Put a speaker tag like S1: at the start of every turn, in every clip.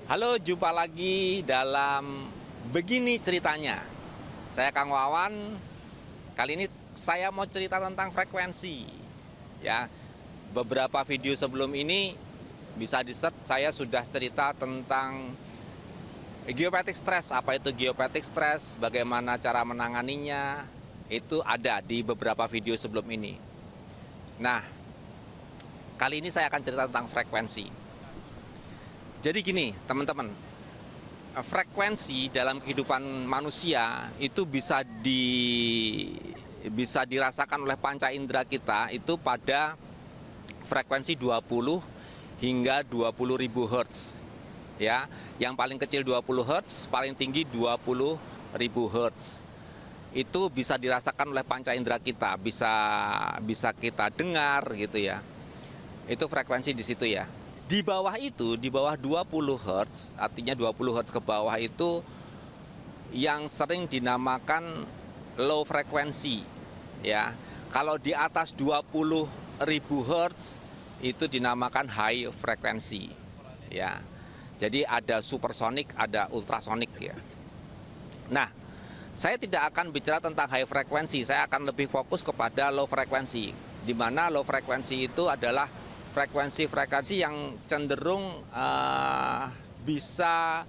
S1: Halo, jumpa lagi dalam Begini Ceritanya. Saya Kang Wawan. Kali ini saya mau cerita tentang frekuensi. Ya, beberapa video sebelum ini bisa di-search, saya sudah cerita tentang geopathic stress. Apa itu geopathic stress? Bagaimana cara menanganinya? Itu ada di beberapa video sebelum ini. Nah, kali ini saya akan cerita tentang frekuensi. Jadi gini, teman-teman, frekuensi dalam kehidupan manusia itu bisa dirasakan oleh panca indera kita itu pada frekuensi 20 hingga 20.000 Hz. Ya, yang paling kecil 20 Hz, paling tinggi 20.000 Hz. Itu bisa dirasakan oleh panca indera kita, bisa kita dengar gitu ya. Itu frekuensi di situ ya. Di bawah itu, di bawah 20 Hz, artinya 20 Hz ke bawah itu yang sering dinamakan low frekuensi. Ya, kalau di atas 20.000 Hz itu dinamakan high frekuensi. Ya, jadi ada supersonik, ada ultrasonik ya. Nah, saya tidak akan bicara tentang high frekuensi, saya akan lebih fokus kepada low frekuensi, di mana low frekuensi itu adalah frekuensi-frekuensi yang cenderung bisa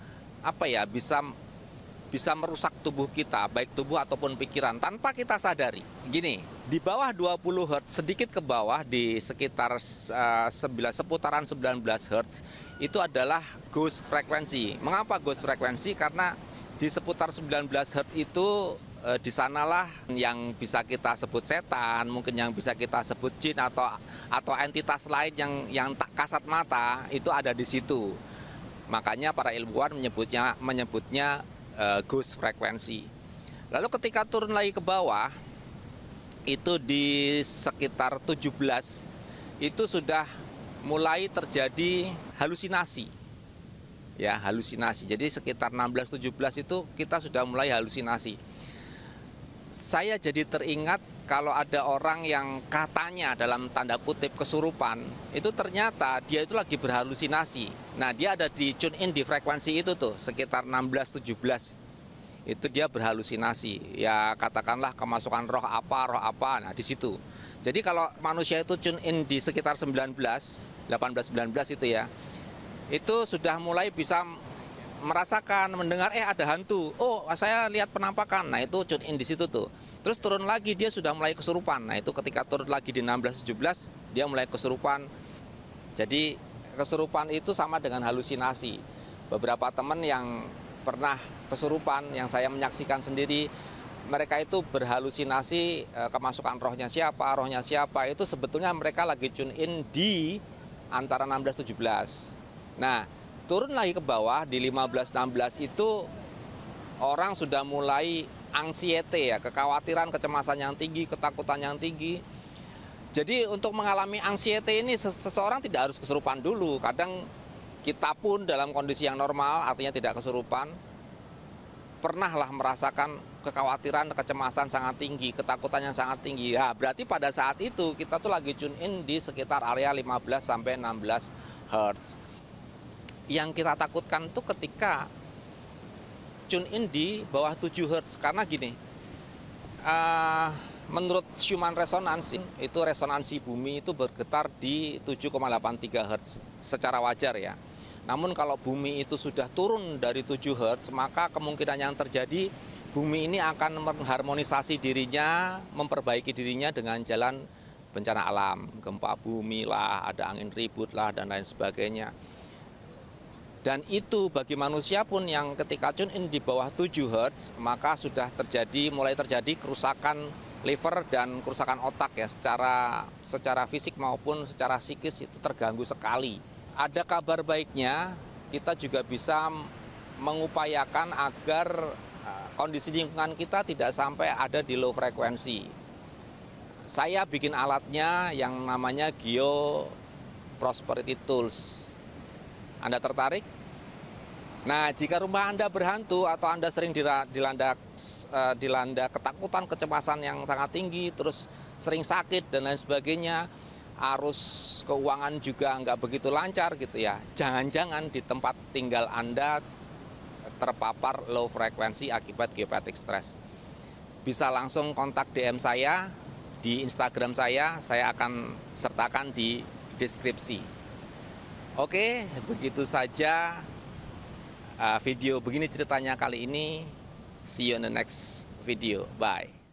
S1: merusak tubuh kita, baik tubuh ataupun pikiran tanpa kita sadari. Gini, di bawah 20 Hz, sedikit ke bawah di sekitar seputaran 19 Hz itu adalah ghost frekuensi. Mengapa ghost frekuensi? Karena di seputar 19 Hz itu di sanalah yang bisa kita sebut setan, mungkin yang bisa kita sebut jin atau entitas lain yang tak kasat mata itu ada di situ. Makanya para ilmuwan menyebutnya ghost frekuensi. Lalu ketika turun lagi ke bawah itu di sekitar 17 itu sudah mulai terjadi halusinasi. Ya, halusinasi. Jadi sekitar 16-17 itu kita sudah mulai halusinasi. Saya jadi teringat kalau ada orang yang katanya dalam tanda kutip kesurupan, itu ternyata dia itu lagi berhalusinasi. Nah, dia ada di tune in di frekuensi itu tuh, sekitar 16-17. Itu dia berhalusinasi. Ya, katakanlah kemasukan roh apa, nah di situ. Jadi kalau manusia itu tune in di sekitar 19, 18-19 itu ya, itu sudah mulai bisa merasakan, mendengar ada hantu. Oh, saya lihat penampakan. Nah, itu tune in di situ tuh. Terus turun lagi dia sudah mulai kesurupan. Nah, itu ketika turun lagi di 16-17 dia mulai kesurupan. Jadi kesurupan itu sama dengan halusinasi. Beberapa teman yang pernah kesurupan yang saya menyaksikan sendiri, mereka itu berhalusinasi kemasukan rohnya siapa, itu sebetulnya mereka lagi tune in di antara 16-17. Nah, turun lagi ke bawah di 15-16 itu orang sudah mulai anxiety ya, kekhawatiran, kecemasan yang tinggi, ketakutan yang tinggi. Jadi untuk mengalami anxiety ini seseorang tidak harus kesurupan dulu. Kadang kita pun dalam kondisi yang normal, artinya tidak kesurupan, pernahlah merasakan kekhawatiran, kecemasan sangat tinggi, ketakutan yang sangat tinggi. Ya, berarti pada saat itu kita tuh lagi tune in di sekitar area 15-16 Hz. Yang kita takutkan itu ketika tune in di bawah 7 Hz. Karena gini, menurut Schumann resonance, itu resonansi bumi itu bergetar di 7,83 Hz secara wajar ya. Namun kalau bumi itu sudah turun dari 7 Hz, maka kemungkinan yang terjadi bumi ini akan mengharmonisasi dirinya, memperbaiki dirinya dengan jalan bencana alam. Gempa bumi lah, ada angin ribut lah, dan lain sebagainya. Dan itu bagi manusia pun yang ketika tune in di bawah 7 Hz, maka sudah mulai terjadi kerusakan liver dan kerusakan otak ya, secara fisik maupun secara psikis itu terganggu sekali. Ada kabar baiknya, kita juga bisa mengupayakan agar kondisi lingkungan kita tidak sampai ada di low frekuensi. Saya bikin alatnya yang namanya Geo Prosperity Tools. Anda tertarik? Nah, jika rumah Anda berhantu atau Anda sering dilanda ketakutan, kecemasan yang sangat tinggi, terus sering sakit dan lain sebagainya, arus keuangan juga nggak begitu lancar gitu ya, jangan-jangan di tempat tinggal Anda terpapar low frekuensi akibat geopatic stress. Bisa langsung kontak DM saya di Instagram saya akan sertakan di deskripsi. Oke, begitu saja video begini ceritanya kali ini. See you in the next video. Bye.